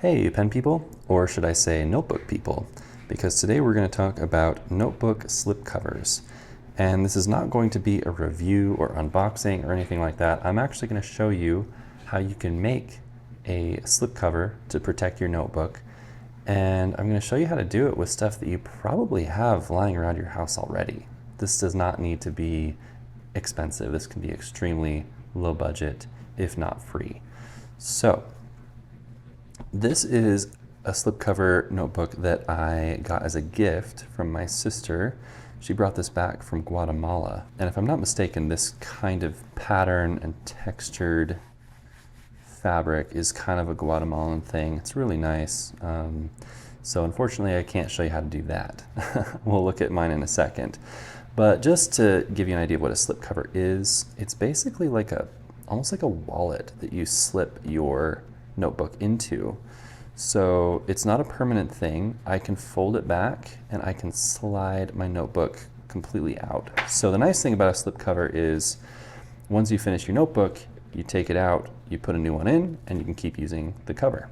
Hey pen people, or should I say notebook people, because today we're going to talk about notebook slipcovers. And this is not going to be a review or unboxing or anything like that. I'm actually going to show you how you can make a slipcover to protect your notebook. And I'm going to show you how to do it with stuff that you probably have lying around your house already. This does not need to be expensive. This can be extremely low budget, if not free. So, this is a slipcover notebook that I got as a gift from my sister. She brought this back from Guatemala. And if I'm not mistaken, this kind of pattern and textured fabric is kind of a Guatemalan thing. It's really nice. So unfortunately, I can't show you how to do that. We'll look at mine in a second. But just to give you an idea of what a slipcover is, it's basically like almost like a wallet that you slip your notebook into. So it's not a permanent thing. I can fold it back and I can slide my notebook completely out. So the nice thing about a slipcover is once you finish your notebook, you take it out, you put a new one in, and you can keep using the cover.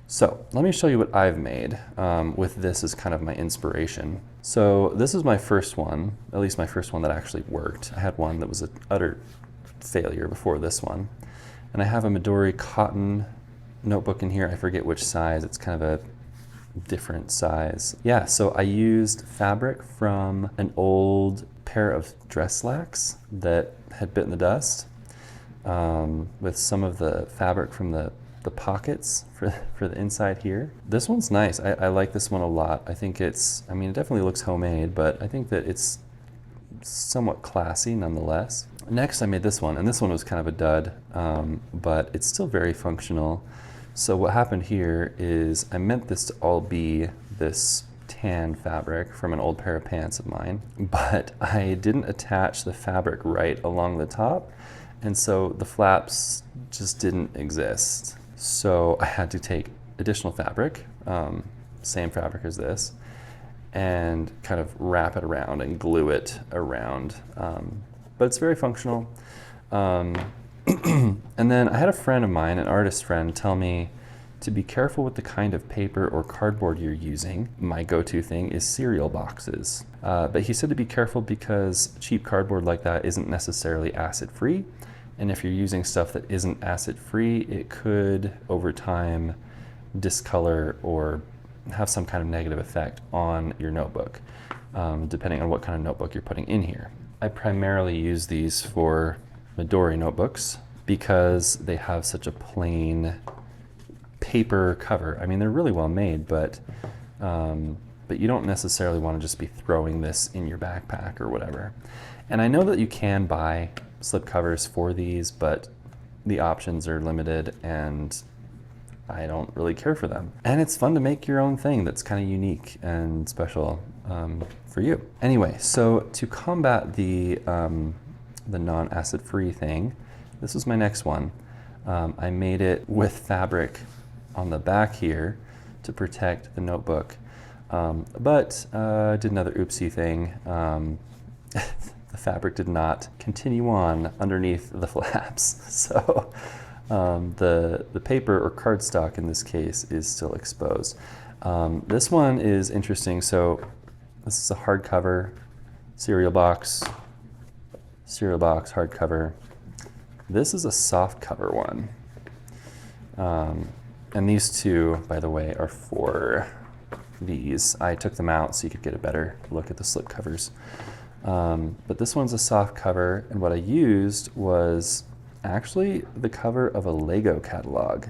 So let me show you what I've made with this as kind of my inspiration. So this is my first one, at least my first one that actually worked. I had one that was an utter failure before this one. And I have a Midori cotton notebook in here. I forget which size. It's kind of a different size. Yeah, so I used fabric from an old pair of dress slacks that had bitten the dust with some of the fabric from the pockets for the inside here. This one's nice. I like this one a lot. I think it definitely looks homemade, but I think that it's somewhat classy nonetheless. Next I made this one, and this one was kind of a dud, but it's still very functional. So what happened here is I meant this to all be this tan fabric from an old pair of pants of mine, but I didn't attach the fabric right along the top, and so the flaps just didn't exist. So I had to take additional fabric, same fabric as this, and kind of wrap it around and glue it around. But it's very functional. And then I had a friend of mine, an artist friend, tell me to be careful with the kind of paper or cardboard you're using. My go-to thing is cereal boxes. But he said to be careful because cheap cardboard like that isn't necessarily acid-free. And if you're using stuff that isn't acid-free, it could, over time, discolor or have some kind of negative effect on your notebook, depending on what kind of notebook you're putting in here. I primarily use these for Midori notebooks because they have such a plain paper cover. I mean, they're really well made, but you don't necessarily want to just be throwing this in your backpack or whatever. And I know that you can buy slipcovers for these, but the options are limited and I don't really care for them. And it's fun to make your own thing that's kind of unique and special for you. Anyway, so to combat the non-acid free thing, this is my next one. I made it with fabric on the back here to protect the notebook, but I did another oopsie thing. The fabric did not continue on underneath the flaps, so the paper or cardstock in this case is still exposed. This one is interesting. So this is a hardcover cereal box, hardcover. This is a soft cover one. And these two, by the way, are for these. I took them out so you could get a better look at the slip covers. But this one's a soft cover, and what I used was actually the cover of a Lego catalog.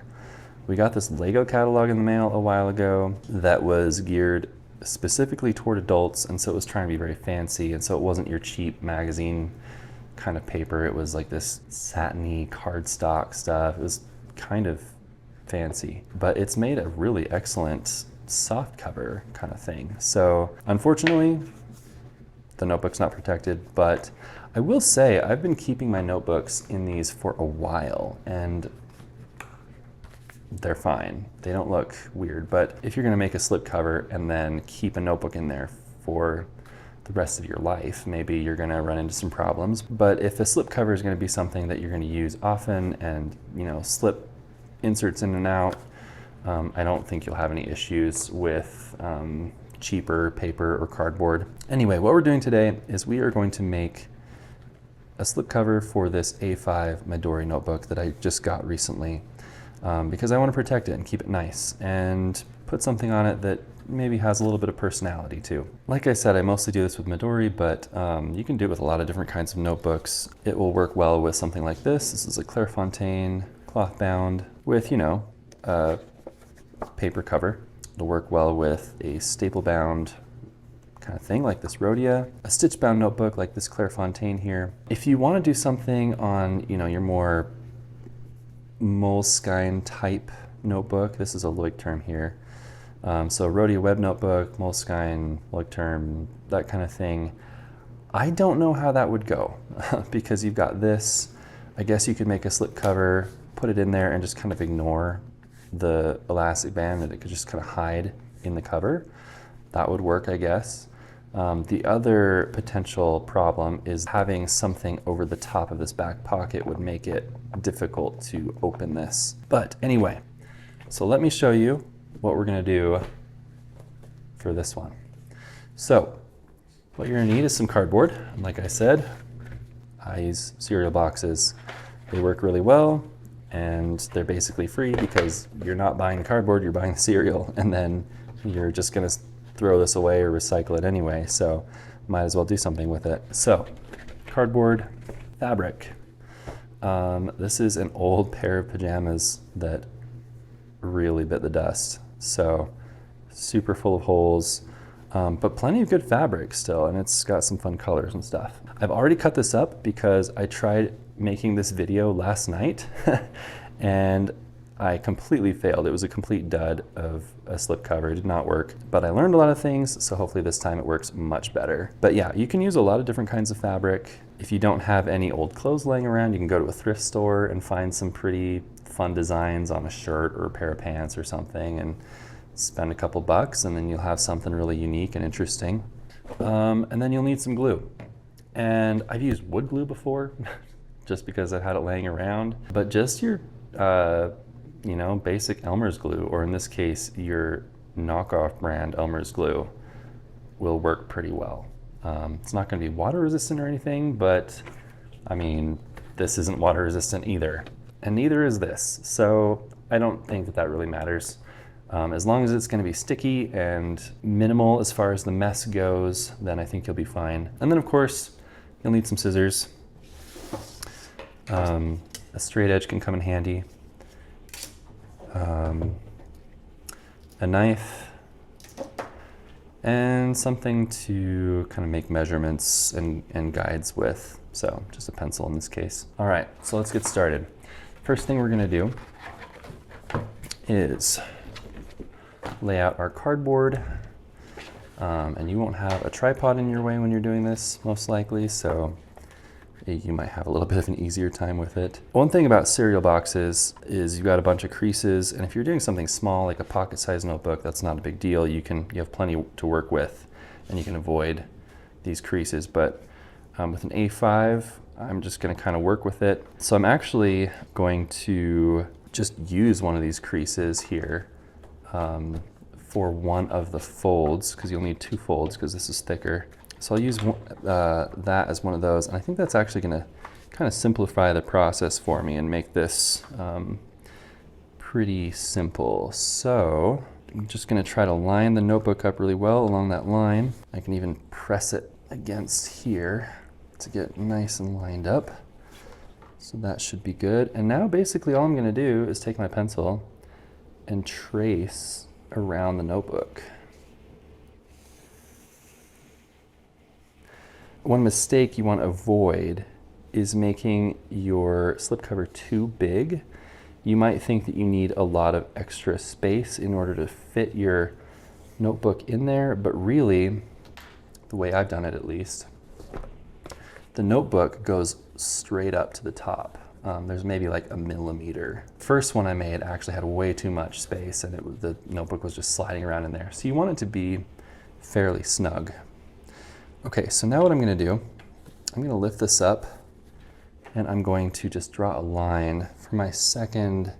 We got this Lego catalog in the mail a while ago that was geared specifically toward adults, and so it was trying to be very fancy, and so it wasn't your cheap magazine kind of paper. It was like this satiny cardstock stuff. It was kind of fancy, but it's made a really excellent soft cover kind of thing. So unfortunately, the notebook's not protected, but I will say I've been keeping my notebooks in these for a while, and they're fine. They don't look weird, but if you're gonna make a slipcover and then keep a notebook in there for the rest of your life, maybe you're gonna run into some problems. But if a slipcover is gonna be something that you're gonna use often and, slip inserts in and out, I don't think you'll have any issues with cheaper paper or cardboard. Anyway, what we're doing today is we are going to make a slipcover for this A5 Midori notebook that I just got recently because I want to protect it and keep it nice and put something on it that maybe has a little bit of personality too. Like I said, I mostly do this with Midori, but you can do it with a lot of different kinds of notebooks. It will work well with something like this. This is a Clairefontaine cloth bound with, you know, a paper cover. It'll work well with a staple bound kind of thing like this Rhodia, a stitch bound notebook like this Clairefontaine here. If you want to do something on, you know, your more Moleskine type notebook, this is a Leuchtturm here. So Rhodia web notebook, Moleskine, Leuchtturm, that kind of thing. I don't know how that would go because you've got this. I guess you could make a slip cover, put it in there and just kind of ignore the elastic band, and it could just kind of hide in the cover. That would work, I guess. The other potential problem is having something over the top of this back pocket would make it difficult to open this. But anyway, so let me show you what we're gonna do for this one. So what you're gonna need is some cardboard. Like I said, I use cereal boxes. They work really well and they're basically free because you're not buying the cardboard, you're buying the cereal, and then you're just gonna throw this away or recycle it anyway, so might as well do something with it. So, cardboard, fabric. This is an old pair of pajamas that really bit the dust. So, super full of holes, but plenty of good fabric still, and it's got some fun colors and stuff. I've already cut this up because I tried making this video last night and I completely failed. It was a complete dud of a slipcover. It did not work, but I learned a lot of things, so hopefully this time it works much better. But yeah, you can use a lot of different kinds of fabric. If you don't have any old clothes laying around, you can go to a thrift store and find some pretty fun designs on a shirt or a pair of pants or something and spend a couple bucks, and then you'll have something really unique and interesting. And then you'll need some glue. And I've used wood glue before just because I've had it laying around, but just your you know, basic Elmer's glue, or in this case, your knockoff brand Elmer's glue will work pretty well. It's not going to be water resistant or anything, but I mean, this isn't water resistant either, and neither is this. So I don't think that that really matters. As long as it's going to be sticky and minimal as far as the mess goes, then I think you'll be fine. And then of course, you'll need some scissors. A straight edge can come in handy. A knife, and something to kind of make measurements and guides with. So just a pencil in this case. All right, so let's get started. First thing we're gonna do is lay out our cardboard. And you won't have a tripod in your way when you're doing this, most likely, so you might have a little bit of an easier time with it. One thing about cereal boxes is you've got a bunch of creases, and if you're doing something small like a pocket-sized notebook, that's not a big deal. You have plenty to work with, and you can avoid these creases. But with an A5, I'm just going to kind of work with it. So I'm actually going to just use one of these creases here for one of the folds, because you'll need two folds because this is thicker. So I'll use that as one of those, and I think that's actually going to kind of simplify the process for me and make this pretty simple. So I'm just going to try to line the notebook up really well along that line. I can even press it against here to get nice and lined up. So that should be good. And now basically all I'm going to do is take my pencil and trace around the notebook. One mistake you want to avoid is making your slipcover too big. You might think that you need a lot of extra space in order to fit your notebook in there, but really, the way I've done it at least, the notebook goes straight up to the top. There's maybe like a millimeter. First one I made actually had way too much space, and the notebook was just sliding around in there. So you want it to be fairly snug. Okay, so now what I'm going to do, I'm going to lift this up, and I'm going to just draw a line for my second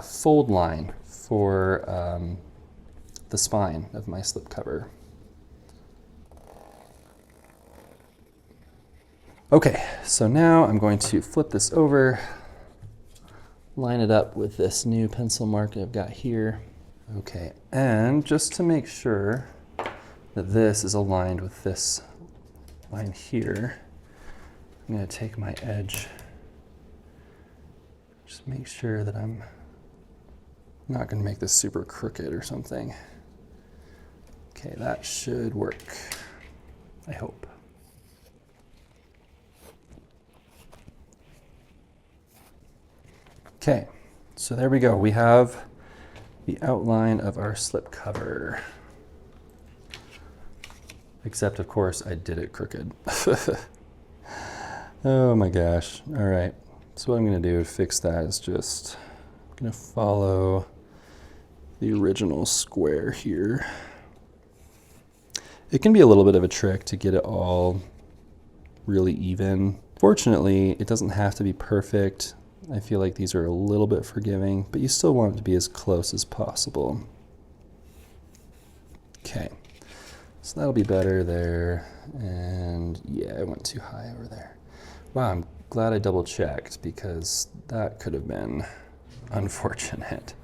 fold line for the spine of my slipcover. Okay, so now I'm going to flip this over, line it up with this new pencil mark I've got here. Okay, and just to make sure that this is aligned with this line here, I'm going to take my edge, just make sure that I'm not going to make this super crooked or something. Okay, that should work, I hope. Okay, so there we go. We have the outline of our slipcover. Except, of course, I did it crooked. Oh my gosh. All right. So what I'm going to do to fix that is just going to follow the original square here. It can be a little bit of a trick to get it all really even. Fortunately, it doesn't have to be perfect. I feel like these are a little bit forgiving, but you still want it to be as close as possible. Okay, so that'll be better there. And yeah, I went too high over there. Wow, I'm glad I double checked because that could have been unfortunate.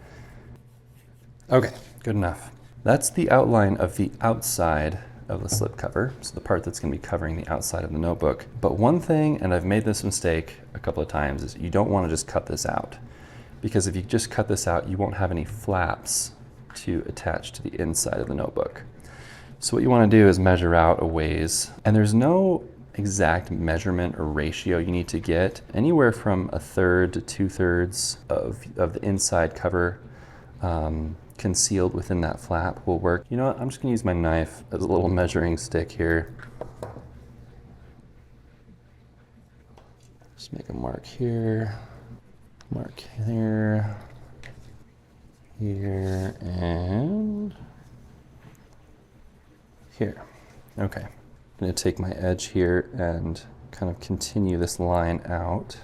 Okay, good enough. That's the outline of the outside of the slipcover, so the part that's going to be covering the outside of the notebook. But one thing, and I've made this mistake a couple of times, is you don't want to just cut this out. Because if you just cut this out, you won't have any flaps to attach to the inside of the notebook. So what you want to do is measure out a ways, and there's no exact measurement or ratio you need to get. Anywhere from 1/3 to 2/3 of the inside cover concealed within that flap will work. You know what, I'm just gonna use my knife as a little measuring stick here. Just make a mark here, mark here, here, and here. Okay, I'm gonna take my edge here and kind of continue this line out.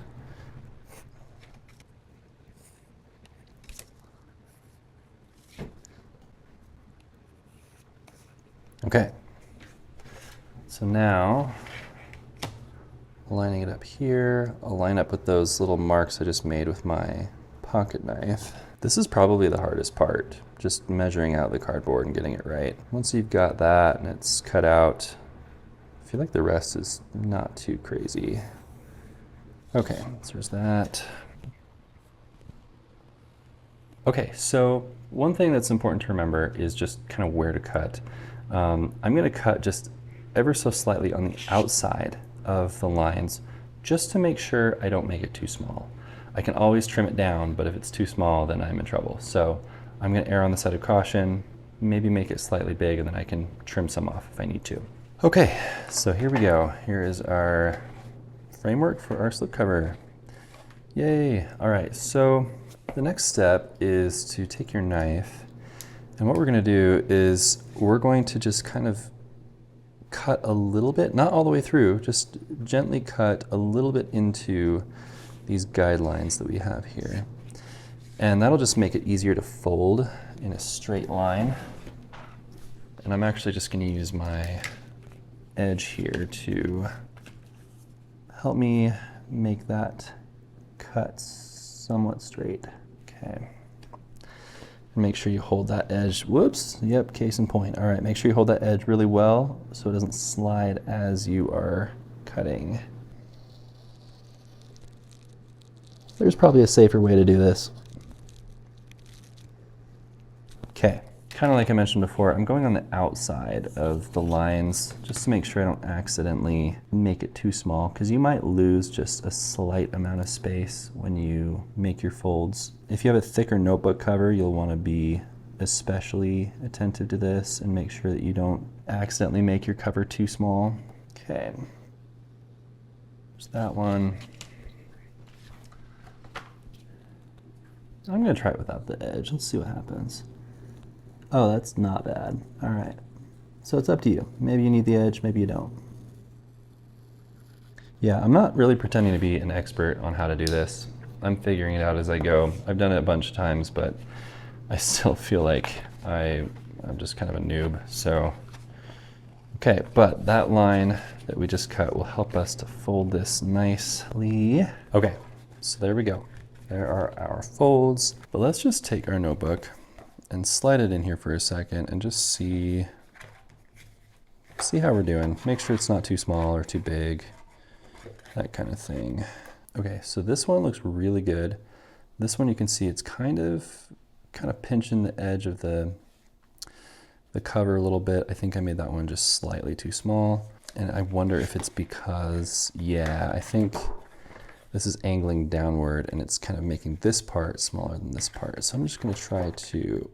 Okay, so now lining it up here, I'll line up with those little marks I just made with my pocket knife. This is probably the hardest part, just measuring out the cardboard and getting it right. Once you've got that and it's cut out, I feel like the rest is not too crazy. Okay, so there's that. Okay, so one thing that's important to remember is just kind of where to cut. I'm going to cut just ever so slightly on the outside of the lines just to make sure I don't make it too small. I can always trim it down, but if it's too small, then I'm in trouble. So I'm going to err on the side of caution, maybe make it slightly big, and then I can trim some off if I need to. Okay, so here we go. Here is our framework for our slipcover. Yay! All right, so the next step is to take your knife, and what we're going to do is we're going to just kind of cut a little bit, not all the way through, just gently cut a little bit into these guidelines that we have here. And that'll just make it easier to fold in a straight line. And I'm actually just going to use my edge here to help me make that cut somewhat straight. Okay. Make sure you hold that edge. Whoops, yep, case in point. All right, make sure you hold that edge really well so it doesn't slide as you are cutting. There's probably a safer way to do this. Okay, kind of like I mentioned before, I'm going on the outside of the lines just to make sure I don't accidentally make it too small, because you might lose just a slight amount of space when you make your folds. If you have a thicker notebook cover, you'll want to be especially attentive to this and make sure that you don't accidentally make your cover too small. Okay, there's that one. I'm going to try it without the edge. Let's see what happens. Oh, that's not bad. All right. So it's up to you. Maybe you need the edge, maybe you don't. Yeah, I'm not really pretending to be an expert on how to do this. I'm figuring it out as I go. I've done it a bunch of times, but I still feel like I'm just kind of a noob. So, okay, but that line that we just cut will help us to fold this nicely. Okay, so there we go. There are our folds. But let's just take our notebook and slide it in here for a second and just see how we're doing. Make sure it's not too small or too big, that kind of thing. Okay, so this one looks really good. This one you can see it's kind of pinching the edge of the cover a little bit. I think I made that one just slightly too small. And I wonder if it's because, yeah, I think this is angling downward and it's kind of making this part smaller than this part. So I'm just gonna try to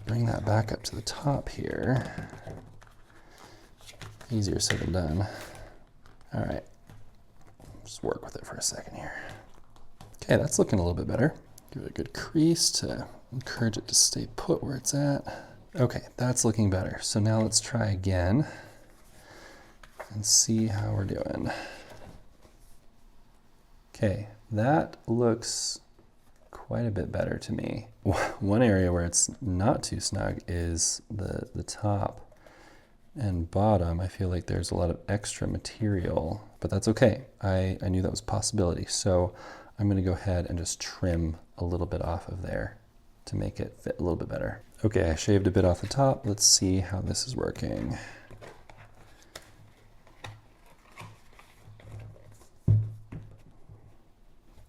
bring that back up to the top here. Easier said than done. All right, just work with it for a second here. Okay, that's looking a little bit better. Give it a good crease to encourage it to stay put where it's at. Okay, that's looking better. So now let's try again and see how we're doing. Okay, that looks quite a bit better to me. One area where it's not too snug is the top and bottom. I feel like there's a lot of extra material, but that's okay. I knew that was a possibility. So I'm gonna go ahead and just trim a little bit off of there to make it fit a little bit better. Okay, I shaved a bit off the top. Let's see how this is working.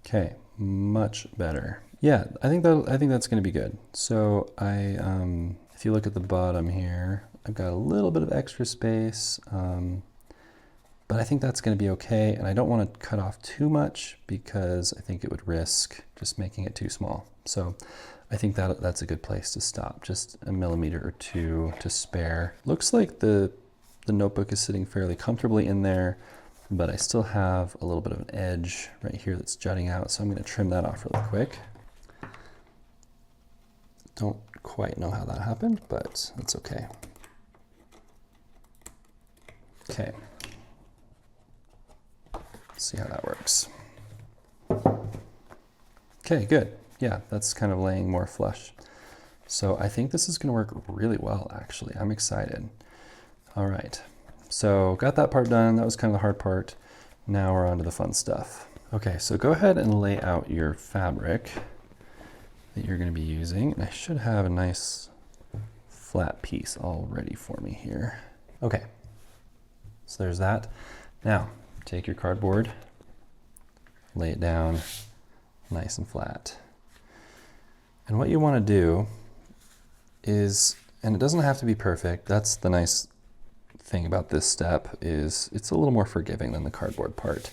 Okay, much better. Yeah, I think that's going to be good. So if you look at the bottom here, I've got a little bit of extra space, but I think that's going to be okay. And I don't want to cut off too much because I think it would risk just making it too small. So I think that's a good place to stop. Just a millimeter or two to spare. Looks like the notebook is sitting fairly comfortably in there, but I still have a little bit of an edge right here that's jutting out, so I'm going to trim that off really quick. Don't quite know how that happened, but that's okay. Okay. Let's see how that works. Okay, good. Yeah, that's kind of laying more flush. So I think this is going to work really well, actually. I'm excited. All right. So got that part done. That was kind of the hard part. Now we're on to the fun stuff. Okay, so go ahead and lay out your fabric that you're going to be using. And I should have a nice flat piece all ready for me here. Okay, so there's that. Now, take your cardboard, lay it down nice and flat. And what you want to do is, and it doesn't have to be perfect, that's the nice thing about this step is it's a little more forgiving than the cardboard part.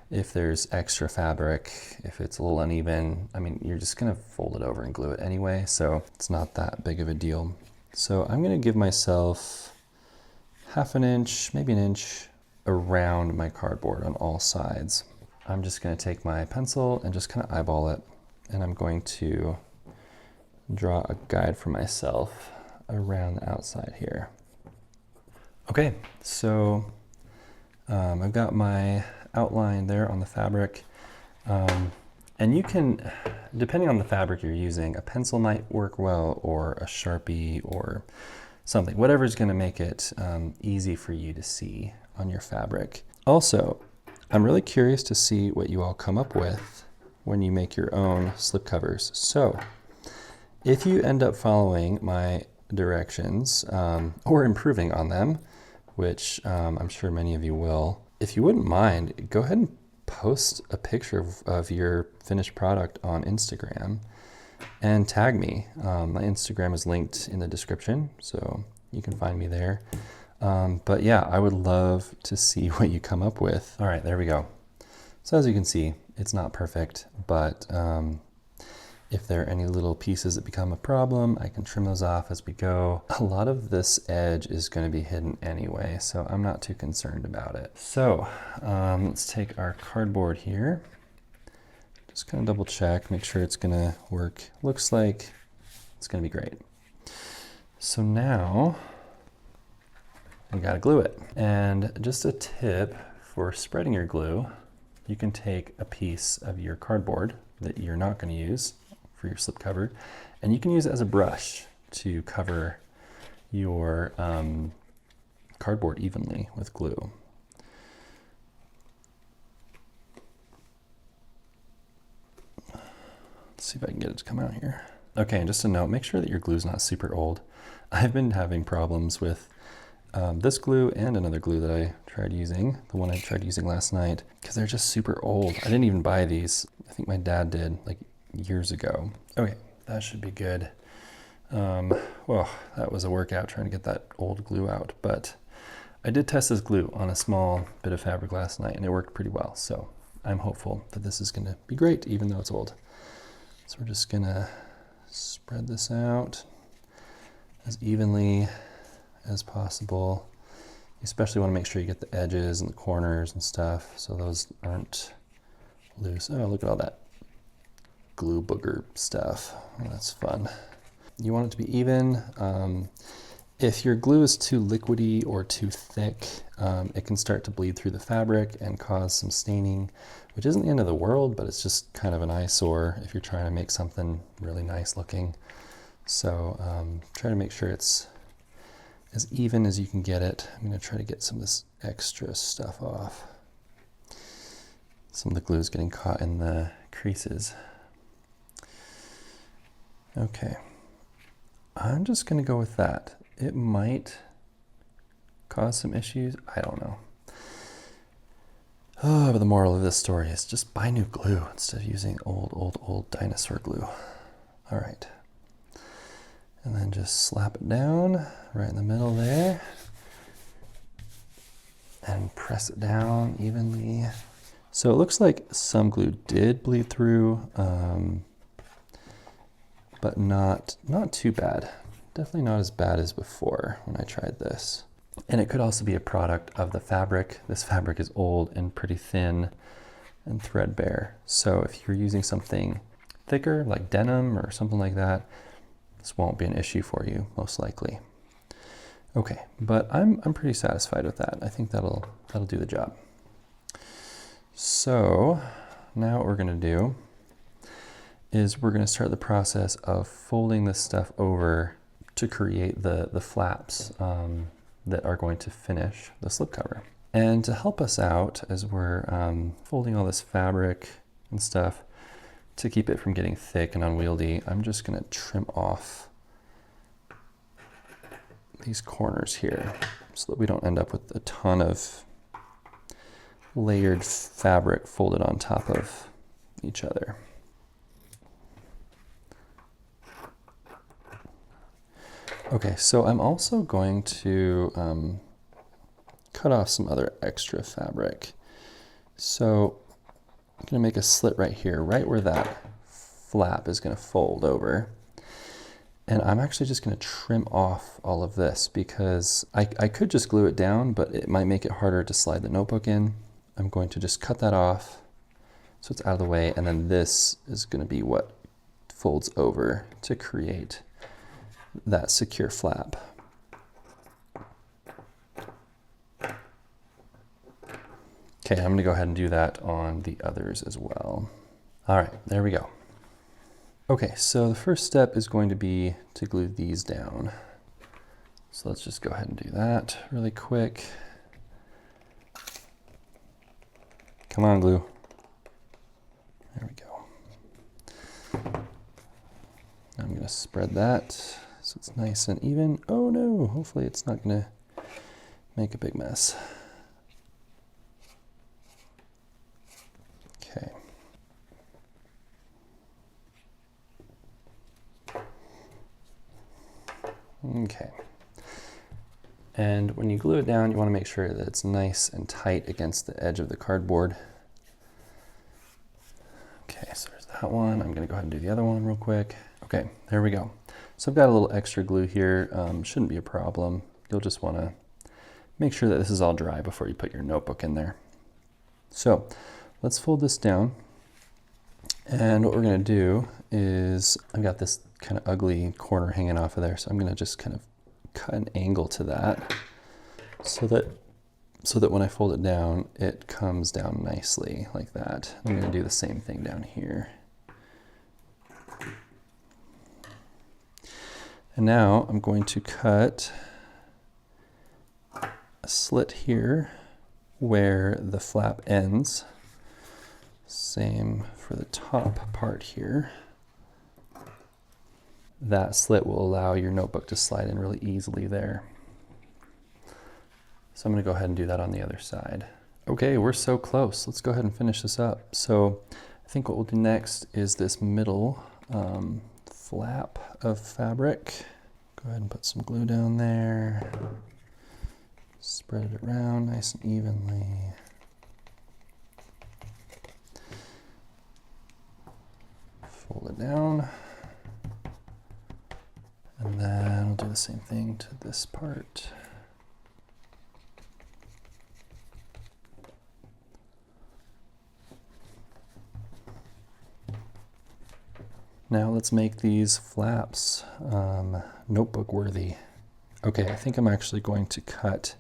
If there's extra fabric, if it's a little uneven, I mean, you're just gonna fold it over and glue it anyway, so it's not that big of a deal. So I'm gonna give myself half an inch, maybe an inch around my cardboard on all sides. I'm just gonna take my pencil and just kind of eyeball it, and I'm going to draw a guide for myself around the outside here. Okay, so I've got my outline there on the fabric, and you can, depending on the fabric you're using, a pencil might work well, or a Sharpie, or something, whatever's going to make it easy for you to see on your fabric. Also, I'm really curious to see what you all come up with when you make your own slipcovers. So if you end up following my directions or improving on them, which I'm sure many of you will, if you wouldn't mind, go ahead and post a picture of your finished product on Instagram and tag me. My Instagram is linked in the description, so you can find me there. But yeah, I would love to see what you come up with. All right, there we go. So as you can see, it's not perfect, but if there are any little pieces that become a problem, I can trim those off as we go. A lot of this edge is going to be hidden anyway, so I'm not too concerned about it. So let's take our cardboard here. Just kind of double check, make sure it's going to work. Looks like it's going to be great. So now we got to glue it. And just a tip for spreading your glue, you can take a piece of your cardboard that you're not going to use for your slipcover, and you can use it as a brush to cover your cardboard evenly with glue. Let's see if I can get it to come out here. Okay, and just a note, make sure that your glue is not super old. I've been having problems with this glue and another glue that I tried using, the one I tried using last night, because they're just super old. I didn't even buy these. I think my dad did like years ago. Okay, that should be good. Well, that was a workout trying to get that old glue out, but I did test this glue on a small bit of fabric last night and it worked pretty well. So I'm hopeful that this is gonna be great, even though it's old. So we're just gonna spread this out as evenly as possible. You especially want to make sure you get the edges and the corners and stuff so those aren't loose. Oh, look at all that glue booger stuff. Oh, that's fun. You want it to be even. If your glue is too liquidy or too thick, it can start to bleed through the fabric and cause some staining, which isn't the end of the world, but it's just kind of an eyesore if you're trying to make something really nice looking. So try to make sure it's as even as you can get it. I'm going to try to get some of this extra stuff off. Some of the glue is getting caught in the creases. Okay, I'm just going to go with that. It might cause some issues. I don't know. Oh, but the moral of this story is just buy new glue instead of using old dinosaur glue. All right. And then just slap it down right in the middle there and press it down evenly. So it looks like some glue did bleed through, but not too bad. Definitely not as bad as before when I tried this. And it could also be a product of the fabric. This fabric is old and pretty thin and threadbare. So if you're using something thicker like denim or something like that, this won't be an issue for you, most likely. Okay, but I'm pretty satisfied with that. I think that'll do the job. So now what we're gonna do is we're gonna start the process of folding this stuff over to create the flaps that are going to finish the slipcover. And to help us out as we're folding all this fabric and stuff, to keep it from getting thick and unwieldy, I'm just going to trim off these corners here so that we don't end up with a ton of layered fabric folded on top of each other. Okay, so I'm also going to cut off some other extra fabric. So I'm going to make a slit right here, right where that flap is going to fold over. And I'm actually just going to trim off all of this because I could just glue it down, but it might make it harder to slide the notebook in. I'm going to just cut that off so it's out of the way, and then this is going to be what folds over to create that secure flap. Okay, I'm gonna go ahead and do that on the others as well. All right, there we go. Okay, so the first step is going to be to glue these down. So let's just go ahead and do that really quick. Come on, glue. There we go. I'm gonna spread that so it's nice and even. Oh no, hopefully it's not gonna make a big mess. Okay. Okay. And when you glue it down, you want to make sure that it's nice and tight against the edge of the cardboard. Okay, so there's that one. I'm going to go ahead and do the other one real quick. Okay, there we go. So I've got a little extra glue here. Shouldn't be a problem. You'll just want to make sure that this is all dry before you put your notebook in there. So let's fold this down. And what we're going to do is, I've got this kind of ugly corner hanging off of there, so I'm going to just kind of cut an angle to that so that so that when I fold it down, it comes down nicely like that. I'm going to do the same thing down here. And now I'm going to cut a slit here where the flap ends. Same for the top part here. That slit will allow your notebook to slide in really easily there. So I'm going to go ahead and do that on the other side. Okay, we're so close. Let's go ahead and finish this up. So I think what we'll do next is this middle flap of fabric. Go ahead and put some glue down there. Spread it around nice and evenly. Fold it down. And then we'll do the same thing to this part. Now let's make these flaps notebook worthy. Okay, I think I'm actually going to cut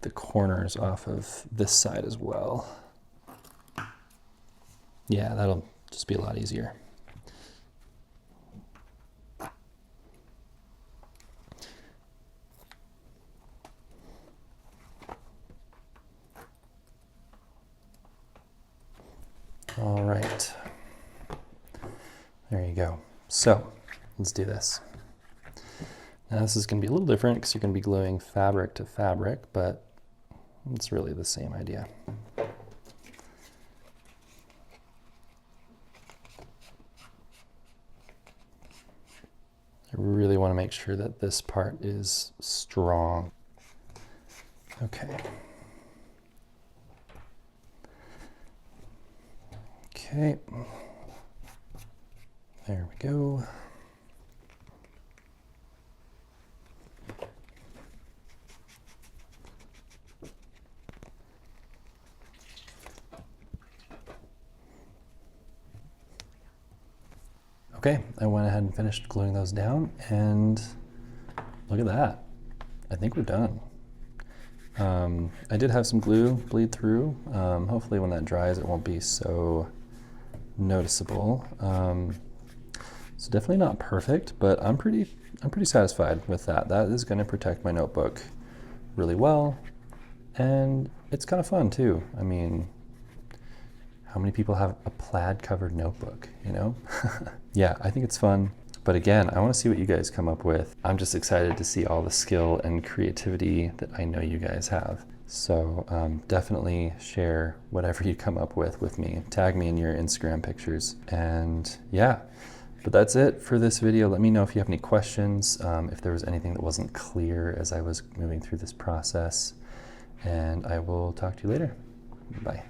the corners off of this side as well. Yeah, that'll just be a lot easier. All right. There you go. So let's do this. Now this is going to be a little different because you're going to be gluing fabric to fabric, but it's really the same idea. I really want to make sure that this part is strong. Okay. Okay. There we go. Okay, I went ahead and finished gluing those down, and look at that. I think we're done. I did have some glue bleed through. Hopefully when that dries it won't be so noticeable. So definitely not perfect, but I'm pretty satisfied with that. That is going to protect my notebook really well, and it's kind of fun too. I mean, how many people have a plaid covered notebook, you know? Yeah, I think it's fun. But again, I want to see what you guys come up with. I'm just excited to see all the skill and creativity that I know you guys have. So definitely share whatever you come up with me. Tag me in your Instagram pictures. And yeah, but that's it for this video. Let me know if you have any questions, if there was anything that wasn't clear as I was moving through this process. And I will talk to you later. Bye.